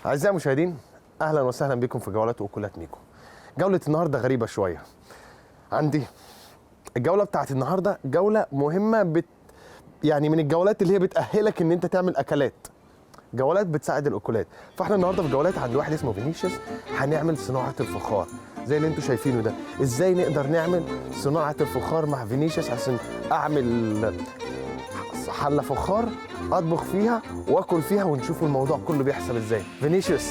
أعزائي المشاهدين، أهلا وسهلا بكم في جولات وأكلات ميكو. جولة النهاردة غريبة شوية. عندي الجولة بتاعت النهاردة جولة مهمة يعني من الجولات اللي هي بتأهلك إن أنت تعمل أكلات. جولات بتساعد الأكلات. فإحنا النهاردة في جولات عند واحد اسمه فينيسيوس هنعمل صناعة الفخار زي اللي أنتوا شايفينه ده. إزاي نقدر نعمل صناعة الفخار مع فينيسيوس عشان أعمل حلة فخار أطبخ فيها وأكل فيها ونشوف الموضوع كله بيحصل إزاي. فينيسيوس,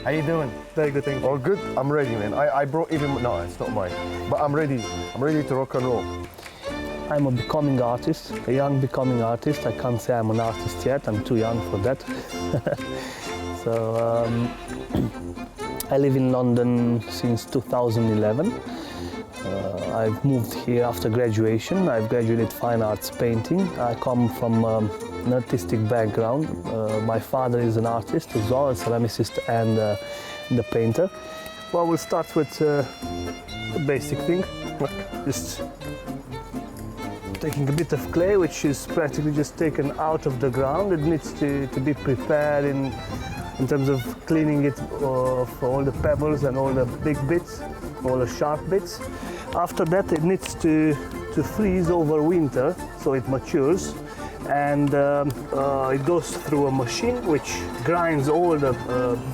how you doing? Very good, thank you. All good? I'm ready, man. I brought even, no, it's not mine. But I'm ready. I'm ready to rock and roll. I'm a becoming artist, a young becoming artist. I can't say I'm an artist yet. I'm too young for that. So I live in London since 2011. I've moved here after graduation. I've graduated fine arts painting. I come from an artistic background. My father is an artist as well, a ceramicist and the painter. Well, we'll start with the basic thing. Just taking a bit of clay, which is practically just taken out of the ground. It needs to be prepared in terms of cleaning it for all the pebbles and all the big bits, all the sharp bits. After that, it needs to freeze over winter, so it matures. And it goes through a machine which grinds all the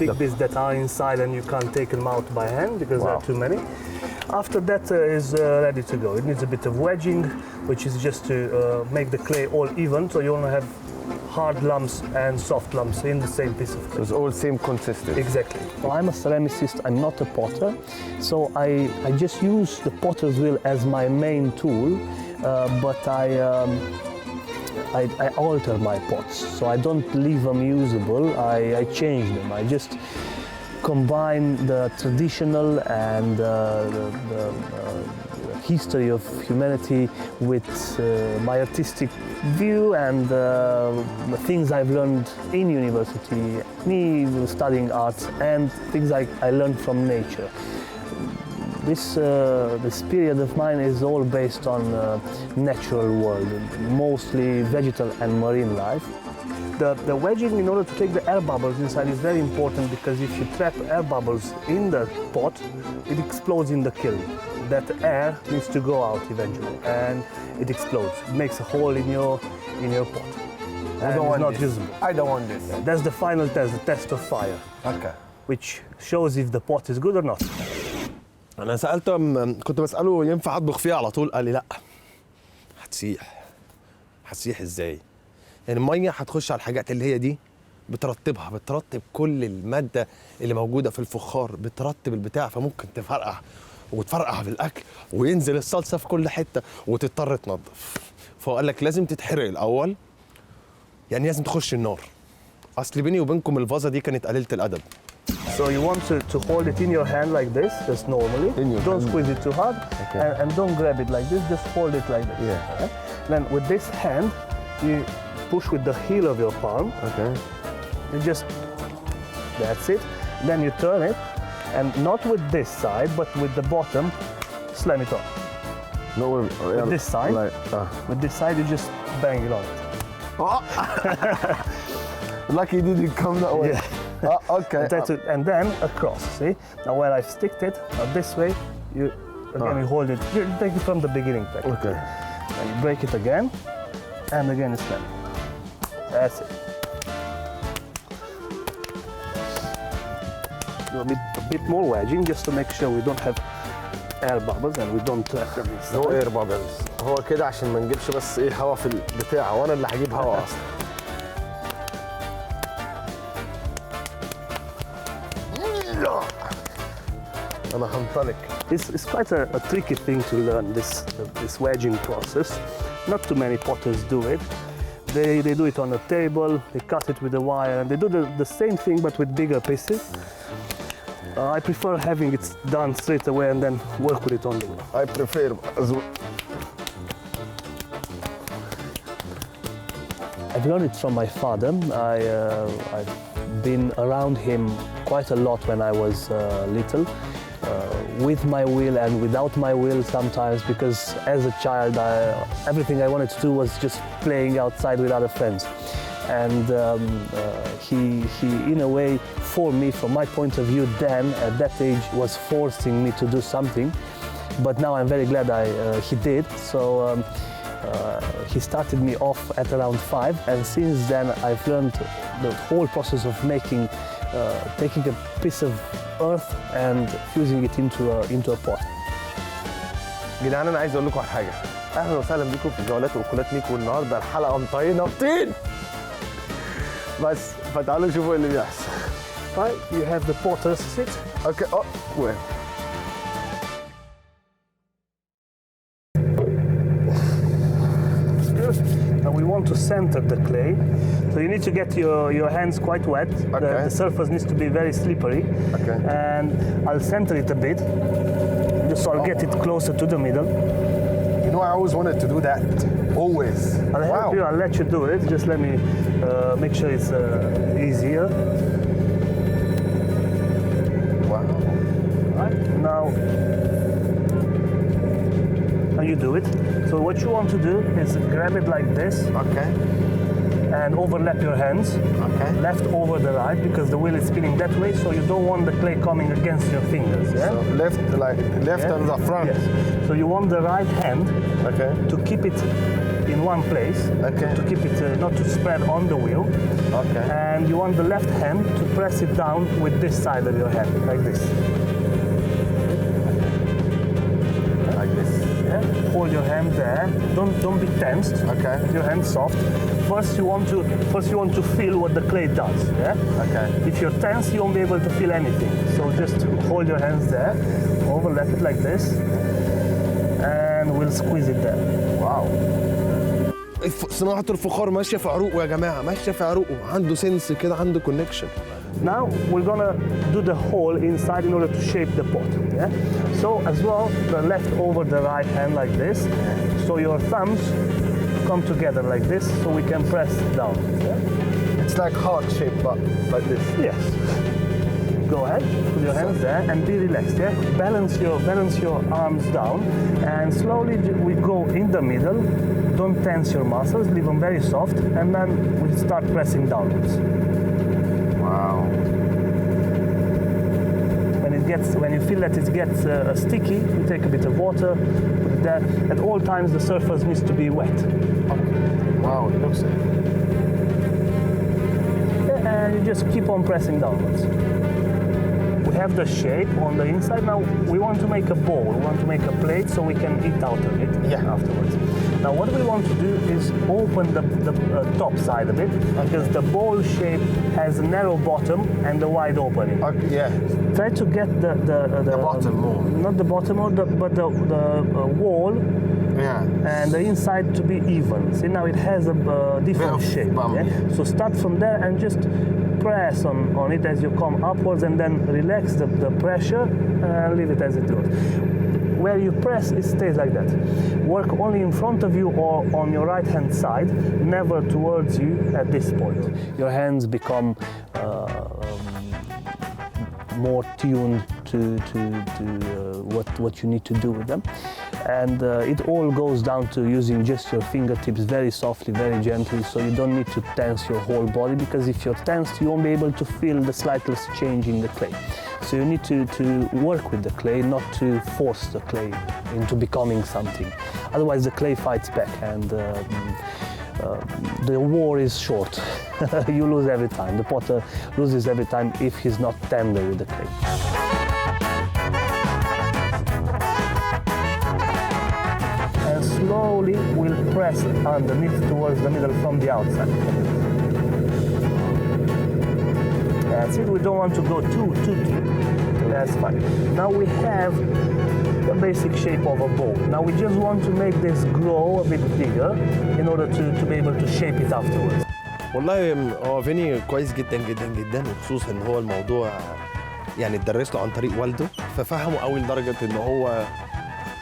big bits that are inside, and you can't take them out by hand because there are too many. After that is ready to go. It needs a bit of wedging, which is just to make the clay all even, so you only have hard lumps and soft lumps in the same piece of clay. So it's all same consistency. Exactly. Well, I'm a ceramicist, I'm not a potter, so I just use the potter's wheel as my main tool, but I alter my pots, so I don't leave them usable, I change them. I just combine the traditional and the history of humanity with my artistic view and the things I've learned in university, me studying arts, and things I learned from nature. This period of mine is all based on natural world, mostly vegetal and marine life. The wedging, in order to take the air bubbles inside, is very important because if you trap air bubbles in the pot, it explodes in the kiln. That air needs to go out eventually, and it explodes. It makes a hole in your pot. I don't want not this. usable. I don't want this. That's the final test, the test of fire. Okay. Which shows if the pot is good or not. أنا سألته كنت بسأله ينفع أطبخ فيها على طول؟ قال لي لأ. هتسيح إزاي؟ يعني المية هتخش على الحاجات اللي هي دي بترطب كل المادة اللي موجودة في الفخار، بترطب البتاع، فممكن تفرقع وتفرقع في الأكل وينزل الصلصة في كل حتة وتضطر تنظف. فهو قال لك لازم تتحرق الأول، يعني لازم تخش النار. أصل بيني وبينكم الفازة دي كانت قليلة الأدب. So you want to hold it in your hand like this, just normally. Don't squeeze it too hard, and don't grab it like this. Just hold it like this. Yeah. Okay? Then with this hand, you push with the heel of your palm. Okay. You just, that's it. Then you turn it, and not with this side, but with the bottom, slam it on. No, with this side, with this side, you just bang it on it. Oh. Lucky it didn't come that way. Yeah. Okay. And then across, see? Now where I've sticked it, now this way, you hold it, you take it from the beginning. Okay. And you break it again, and again you slam it. That's it. Do a bit more wedging just to make sure we don't have air bubbles and we don't trap them inside. No air bubbles. هو كده عشان ما نجيبش بس ايه هوا في البتاع، وانا اللي هجيب هوا اصلا. أنا هنطلق. It's quite a tricky thing to learn, this wedging process. Not too many potters do it. They do it on a table, they cut it with a wire, and they do the same thing but with bigger pieces. I prefer having it done straight away and then work with it on the wheel. I prefer as well. I've learned it from my father. I've been around him quite a lot when I was little. With my will and without my will sometimes, because as a child everything I wanted to do was just playing outside with other friends. and he in a way for me, from my point of view then at that age, was forcing me to do something, but now I'm very glad he did. So he started me off at around 5, and since then I've learned the whole process of taking a piece of earth and fusing it into a pot. جدعان انا عايز اقول لكم على حاجه. اهلا وسهلا بيكم في جولات واكلات ميكو. النهارده الحلقه مطينه بطين بس، فتعالوا نشوفوا ايه اللي بيحصل. Right, you have the potter's sit. اوكي وين؟ Now we want to center the clay, so you need to get your hands quite wet. Okay. The surface needs to be very slippery. Okay. And I'll center it a bit, just so I'll get it closer to the middle. You know, I always wanted to do that. Always. I'll help you, I'll let you do it. Just let me make sure it's easier. Wow. Right, now you do it. So what you want to do is grab it like this. Okay. And overlap your hands. Okay. Left over the right, because the wheel is spinning that way, so you don't want the clay coming against your fingers. Yeah? So left Yeah? on the front. Yes. So you want the right hand Okay. to keep it in one place, Okay. to keep it not to spread on the wheel. Okay. And you want the left hand to press it down with this side of your hand, like this. Like this. Yeah? Hold your hand there. Don't be tensed. Okay. Your hand soft. First you want to feel what the clay does. Yeah. Okay. If you're tense, you won't be able to feel anything. So just hold your hands there, overlap it like this, and we'll squeeze it there. واو. صناعة الفخار ماشية في عروقه يا جماعة، ماشية في عروقه، عنده سنس كده، عنده كونكشن. Now we're gonna do the hole inside in order to shape the pot. Yeah. So as well, the left over the right hand like this. So your thumbs come together like this, so we can press down. Yeah? It's like heart shape, but like this. Yes. Go ahead, put your hands there and be relaxed. Yeah. Balance your arms down, and slowly we go in the middle. Don't tense your muscles, leave them very soft, and then we start pressing downwards. Wow. When you feel that it gets sticky, you take a bit of water. Put it there. At all times, the surface needs to be wet. Wow, it looks it. And you just keep on pressing downwards. We have the shape on the inside. Now we want to make a bowl. We want to make a plate so we can eat out of it afterwards. Now what we want to do is open the top side of it, because the bowl shape has a narrow bottom and a wide opening. Okay, yeah. Try to get the bottom more. Not the bottom more, but the wall Yeah. and the inside to be even. See, now it has a different shape. Yeah? So start from there and just press on it as you come upwards, and then relax the pressure and leave it as it goes. Where you press, it stays like that. Work only in front of you or on your right hand side, never towards you at this point. Your hands become more tuned to what you need to do with them. And it all goes down to using just your fingertips very softly, very gently, so you don't need to tense your whole body, because if you're tensed, you won't be able to feel the slightest change in the clay. So you need to work with the clay, not to force the clay into becoming something. Otherwise the clay fights back, and the war is short. You lose every time. The potter loses every time if he's not tender with the clay. And slowly we'll press underneath towards the middle from the outside. That's it. We don't want to go too deep. That's fine. Now we have the basic shape of a bowl. Now we just want to make this grow a bit bigger in order to be able to shape it afterwards. والله هو فيني كويس جدا جدا جدا، وخصوصا ان هو الموضوع يعني اتدرس له عن طريق والده، ففهمه قوي لدرجه ان هو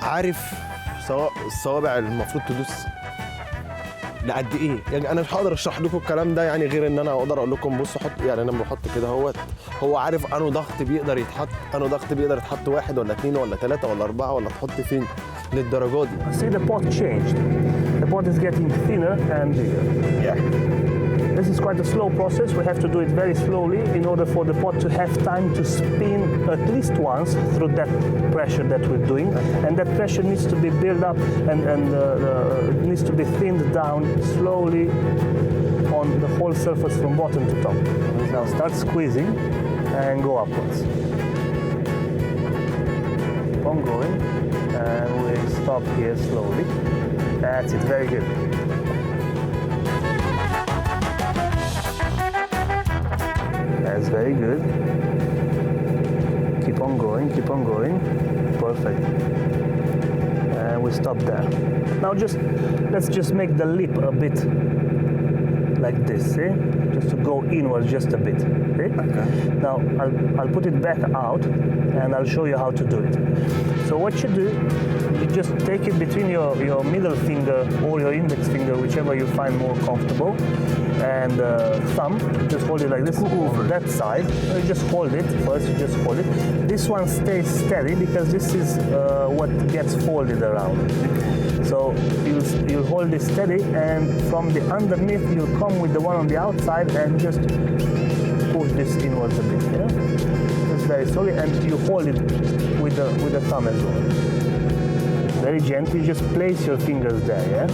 عارف الصوابع المفروض تدوس لقد ايه. يعني انا مش هقدر اشرح لكم الكلام ده، يعني غير ان انا اقدر اقول لكم بصوا حط، يعني انا بحط كده هو عارف انه ضغط بيقدر يتحط، انه ضغط بيقدر يتحط 1 ولا 2 ولا 3 ولا 4 ولا تحط فين للدرجات دي. See, the pot changed. The pot is getting thinner and bigger. Yeah. This is quite a slow process. We have to do it very slowly in order for the pot to have time to spin at least once through that pressure that we're doing. And that pressure needs to be built up and it needs to be thinned down slowly on the whole surface from bottom to top. Now start squeezing and go upwards. Keep on going and we stop here slowly. That's it, very good. That's very good. Keep on going, keep on going. Perfect. And we stop there. Now let's just make the lip a bit like this, see? Just to go inwards just a bit, okay? Now I'll put it back out and I'll show you how to do it. So what you do, you just take it between your middle finger or your index finger, whichever you find more comfortable, and thumb, just hold it like this over that side. You just hold it, first you just hold it. This one stays steady because this is what gets folded around. So you'll hold it steady and from the underneath you'll come with the one on the outside and just push this inwards a bit, yeah? Just very slowly and you hold it with the thumb as well. Very gently, just place your fingers there, yeah?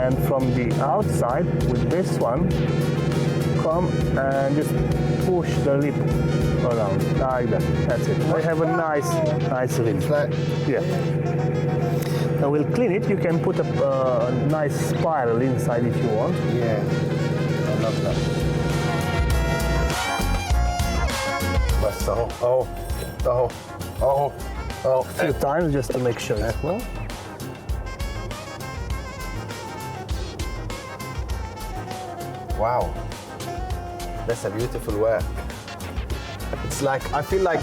And from the outside with this one, come and just push the lip around, like that. That's it. We have a nice lip. Yeah. Now we'll clean it. You can put a nice spiral inside if you want. Yeah, I love that. بس اهو. A few times just to make sure it's well. Wow, that's a beautiful work. It's like, I feel like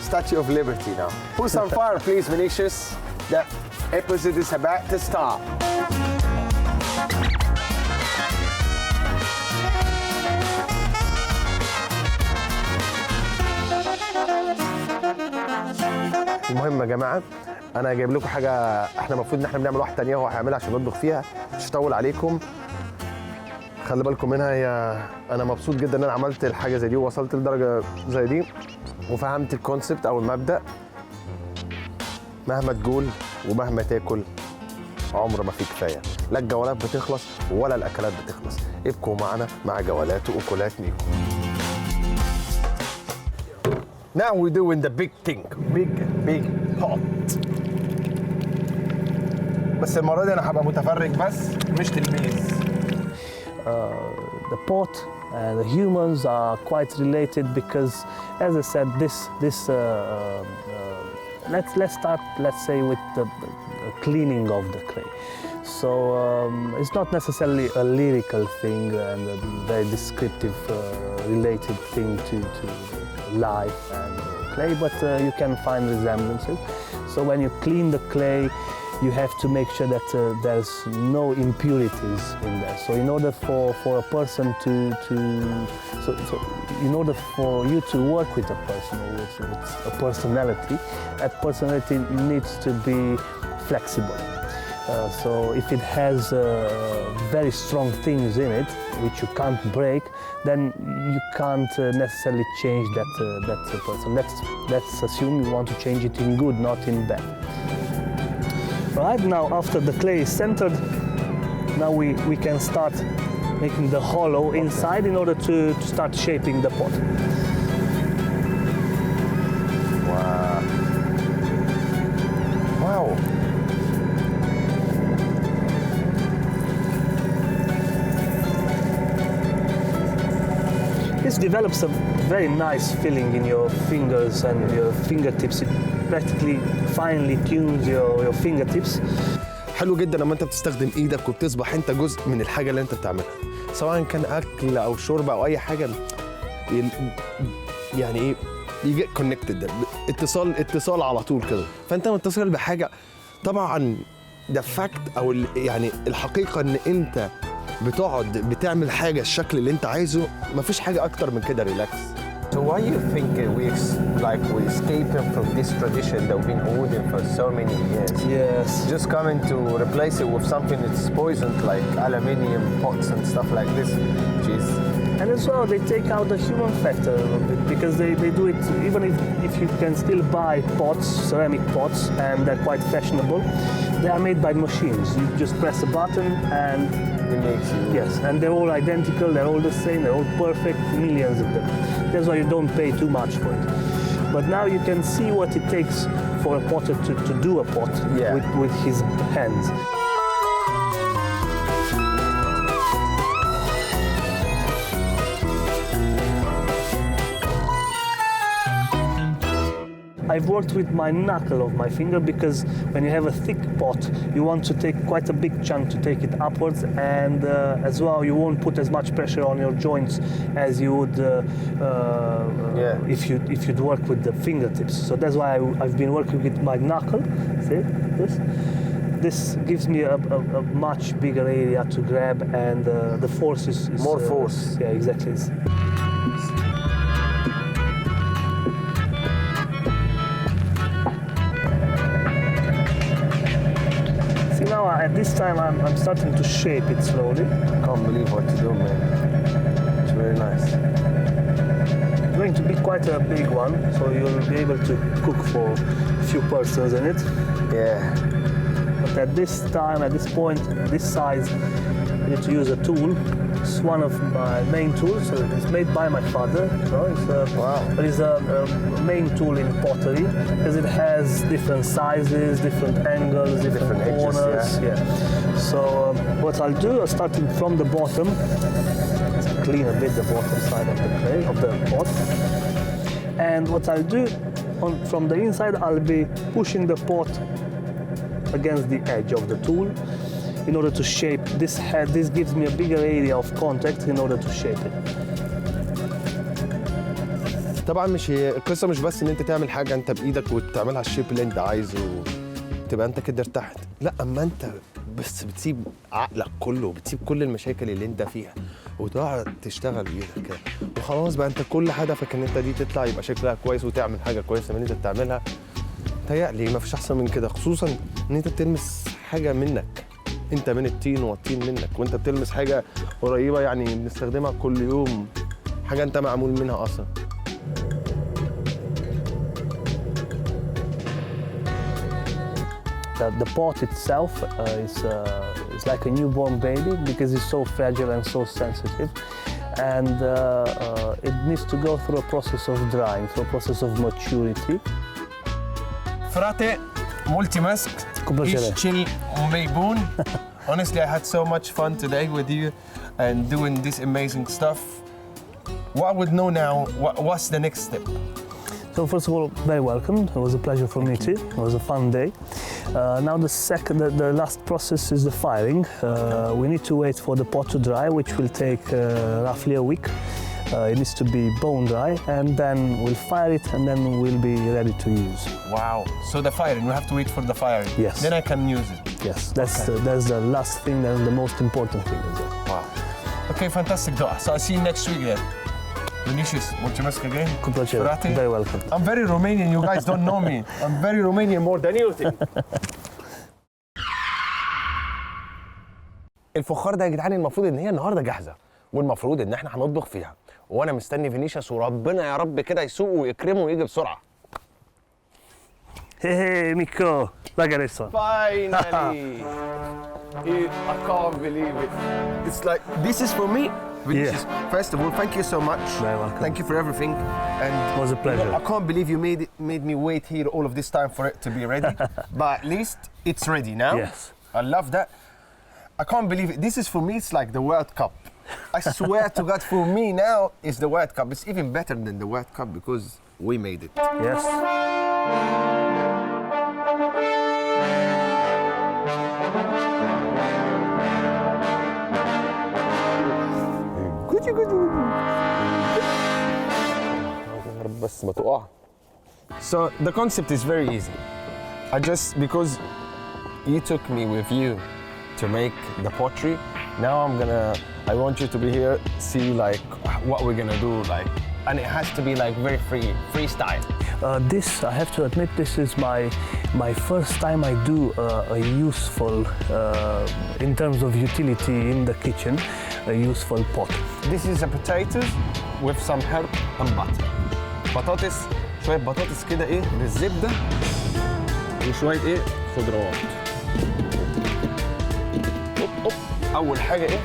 Statue of Liberty now. Put some fire, please, Vinicius. The episode is about to start. المهم يا جماعه انا جايب لكم حاجه احنا المفروض ان احنا بنعمل واحده ثانيه هو هيعملها عشان نطبخ فيها مش هطول عليكم. خلي بالكم منها. انا مبسوط جدا ان انا عملت الحاجه زي دي ووصلت لدرجه زي دي وفهمت الكونسبت او المبدا. مهما تقول ومهما تاكل عمر ما في كفايه، لا الجولات بتخلص ولا الاكلات بتخلص. ابقوا معنا مع جولات واكلات ميكو. Now we're doing the big thing, big pot. بس المرة دي أنا هبقى متفرج بس مش تلميذ. The pot and the humans are quite related because, as I said, let's start, let's say, with the cleaning of the clay. So it's not necessarily a lyrical thing and a very descriptive, related thing to life and clay, but you can find resemblances. So when you clean the clay, you have to make sure that there's no impurities in there. So in order for a person in order for you to work with a person or with a personality, that personality needs to be flexible. So if it has very strong things in it which you can't break, then you can't necessarily change that person. Let's assume you want to change it in good, not in bad. Right now, after the clay is centered, now we can start making the hollow inside in order to start shaping the pot. Wow. This develops a very nice feeling in your fingers and your fingertips. It practically finely tunes your fingertips. حلو جدا لما انت بتستخدم ايدك وبتصبح انت جزء من الحاجه اللي انت بتعملها، سواء كان اكل او شرب او اي حاجه. يعني ايه، يجي كونكتد، اتصال على طول كده. فانت متصل بحاجه. طبعا ده فاكت او يعني الحقيقه ان انت بتقعد بتعمل حاجه الشكل اللي انت عايزه. مفيش حاجه اكتر من كده. ريلاكس. So why you think we escaping from this tradition that we've been holding for so many years? Yes. Just coming to replace it with something that's poisoned, like aluminium pots and stuff like this, which is And as well, they take out the human factor of it because they do it, even if you can still buy pots, ceramic pots, and they're quite fashionable, they are made by machines. You just press a button and it makes you. yes, and they're all identical, they're all the same, they're all perfect, millions of them. That's why you don't pay too much for it. But now you can see what it takes for a potter to do a pot Yeah. with his hands. I've worked with my knuckle of my finger because when you have a thick pot, you want to take quite a big chunk to take it upwards, and as well, you won't put as much pressure on your joints as you would if you'd work with the fingertips. So that's why I've been working with my knuckle. See this? This gives me a much bigger area to grab, and the force is More force. Yeah, exactly. Now at this time I'm starting to shape it slowly. Can't believe what you do, man. It's very nice. It's going to be quite a big one, so you'll be able to cook for a few persons in it. Yeah. But at this time, at this point, this size, you need to use a tool. It's one of my main tools. So it's made by my father. So Wow. But it's a main tool in pottery because it has different sizes, different angles, different edges, corners. Yeah. So what I'll do, starting from the bottom, let's clean a bit the bottom side of the clay of the pot. And what I'll do from the inside, I'll be pushing the pot against the edge of the tool in order to shape this head. This gives me a bigger area of contact in order to shape it. طبعا مش هي القصه مش بس ان انت تعمل حاجه انت بايدك وتعملها الشيب اللي انت عايزه تبقى انت كده ارتحت، لا اما انت بس بتسيب عقلك كله، بتسيب كل المشاكل اللي انت فيها وتقعد تشتغل بايدك كده وخلاص بقى انت كل هدفك ان انت دي تطلع يبقى شكلها كويس وتعمل حاجه كويسه من اللي انت بتعملها. تهيألي ما فيش احسن من كده، خصوصا ان انت بتلمس حاجه منك، انت من الطين والطين منك، وانت بتلمس حاجه قريبه يعني بنستخدمها كل يوم، حاجه انت معمول منها اصلا. The pot itself is like a newborn baby because it's so fragile and so sensitive, and it needs to go through a process of drying, through a process of maturity. Frate, molti mask, chill umbeibun. Honestly, I had so much fun today with you and doing this amazing stuff. What I would know now, what's the next step? So first of all, very welcome. It was a pleasure for me too. It was a fun day. Now the last process is the firing. We need to wait for the pot to dry, which will take roughly a week. It needs to be bone dry, and then we'll fire it, and then we'll be ready to use. Wow. So the firing, we have to wait for the firing. Yes. Then I can use it. Yes, that's the last thing, that's the most important thing as well. Wow. Okay, fantastic. So I'll see you next week then. Vinicius, mulțumesc again. Cu plăcere. Frate, Very welcome. I'm very Romanian, you guys don't know me. I'm very Romanian more than you think. الفخار ده يا جدعان المفروض ان هي النهارده جاهزه، والمفروض ان احنا هنطبخ فيها، وانا مستني فينيسيوس وربنا يا رب كده يسوق ويكرمه ويجي بسرعه. Hey, Miko, look at this one. Finally! I can't believe it. It's like, this is for me. Vinicius, first of all, thank you so much. Very welcome. Thank you for everything. And It was a pleasure. I can't believe you made me wait here all of this time for it to be ready. But at least it's ready now. Yes. I love that. I can't believe it. This is for me, it's like the World Cup. I swear to God, for me now, it's the World Cup. It's even better than the World Cup because we made it. Yes. So the concept is very easy. Because you took me with you to make the pottery, Now I want you to be here, see like what we're gonna do, like, and it has to be like very freestyle. This, I have to admit, this is my first time I do a useful, in terms of utility in the kitchen, a useful pot. This is a potatoes with some herb and butter. بطاطس، شوية بطاطس كده إيه بالزبدة وشوية إيه خضروات. أوب. أول حاجة إيه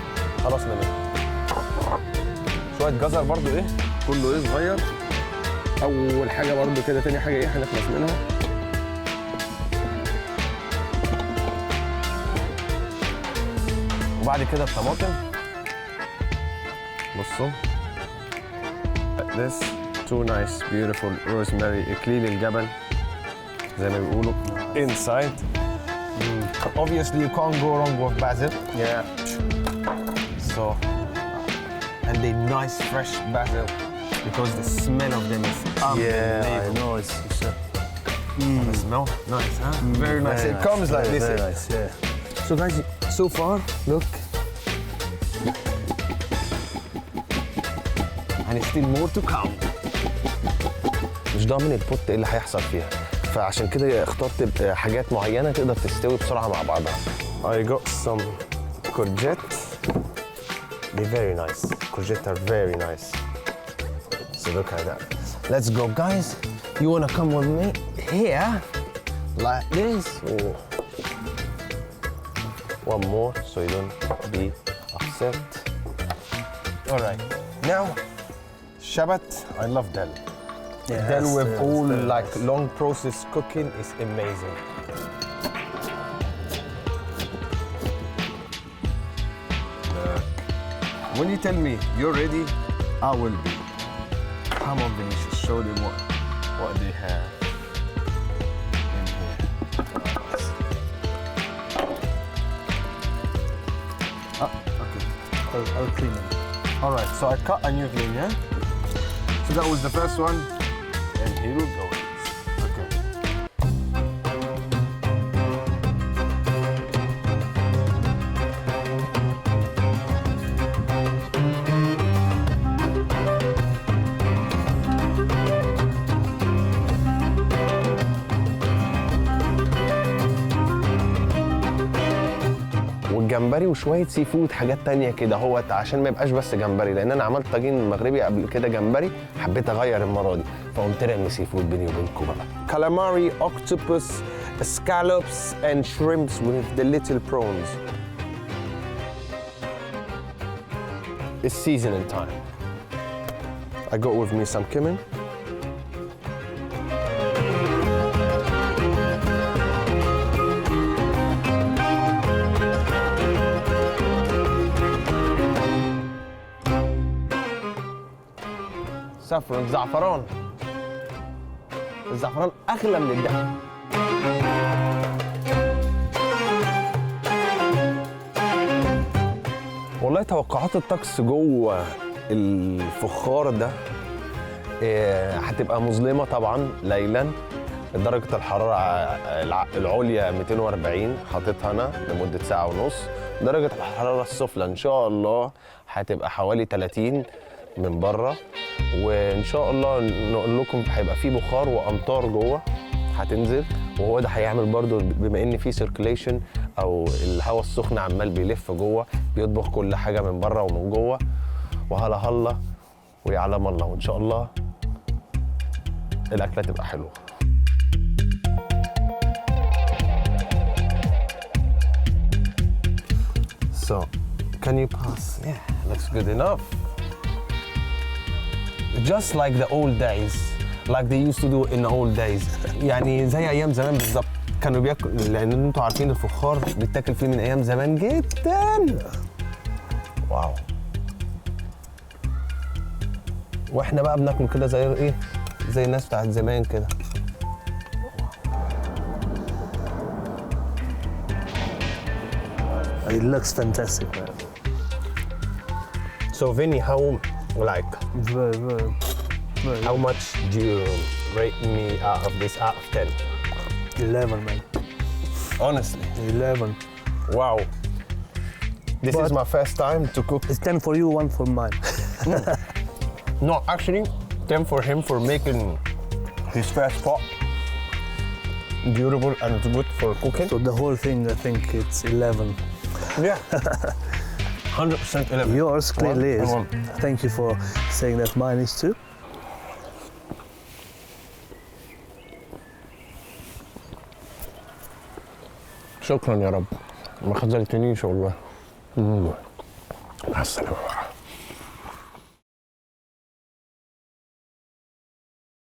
خلصنا منها. شوية جزر برضو إيه كله إيه صغير. أول حاجة برضو كده، تاني حاجة إيه هنخلص منها. وبعد كده الطماطم. بصوا. Like this. Two nice, beautiful rosemary, إكليل الجبل زي ما بيقولوا inside. Obviously you can't go wrong with basil. Yeah. So, and the nice fresh basil because the smell of them is unbelievable. Yeah, I know. It's The smell, nice, huh? Very nice. very It nice, comes like very, this. very nice, yeah. So guys, so far, look. And still more to come. مش ضامن البوت ايه اللي هيحصل فيها، فعشان كده اخترت حاجات معينه تقدر تستوي بسرعه مع بعضها. I got some courgette. They're very nice. Courgette are very nice. So look at that. Let's go, guys. You wanna come with me here, like this? Oh. One more, so you don't be upset. All right. Now, Shabbat. I love Del. Yeah, Then with that's all very like nice. long process cooking is amazing. When you tell me you're ready, I will be. Come on, Vinicius, show them what they have in here. Okay. I'll clean it. All right, so I cut and you clean, yeah? So that was the first one, and here we go. Okay. والجمبري وشويه سي فود، حاجات تانية كده اهوت عشان ما يبقاش بس جمبري، لان انا عملت طاجين مغربي قبل كده جمبري، حبيت اغير المره دي فقمت رامي سي فود بيني وبينكم بقى. calamari, octopus, scallops and shrimps with the little prawns. It's seasoning time. I got with me some cumin. saffron, زعفران. الزعفران أغلى من الدهب. والله توقعات الطقس جوه الفخار ده هتبقى مظلمة طبعا ليلا. درجة الحرارة العليا 240 حاططها أنا لمدة ساعة ونص. درجة الحرارة السفلى إن شاء الله هتبقى حوالي 30 من بره، وإن شاء الله نقول لكم هيبقى فيه بخار وأمطار جوه هتنزل، وهو ده هيعمل برضو بما إن فيه سيركيليشن أو الهواء السخن عمال بيلف جوه بيطبخ كل حاجة من بره ومن جوه، وهلا هلا ويعلم الله، وإن شاء الله الأكلة تبقى حلوة. So, can you pass? Yeah, looks good enough. Just like the old days, like they used to do in the old days. يعني زي أيام زمان بالظبط. كانوا بياكلوا، لأن أنتوا عارفين الفخار بيتاكل فيه من أيام زمان جدا. واو. وإحنا بقى بناكل كده زي إيه؟ زي الناس بتاعت زمان كده. It looks fantastic, man. So Vinny, how Very, very. how much do you rate me out of this out of 10? 11, man. Honestly. 11. Wow. This is my first time to cook. It's 10 for you, 1 for mine. No, actually, 10 for him for making his first pot. Durable and it's good for cooking. So the whole thing, I think it's 11. Yeah. 100% 11. Yours clearly One is. and one. Thank you for saying that mine is too. شكرا يا رب ما خذلتنيش والله مع السلامة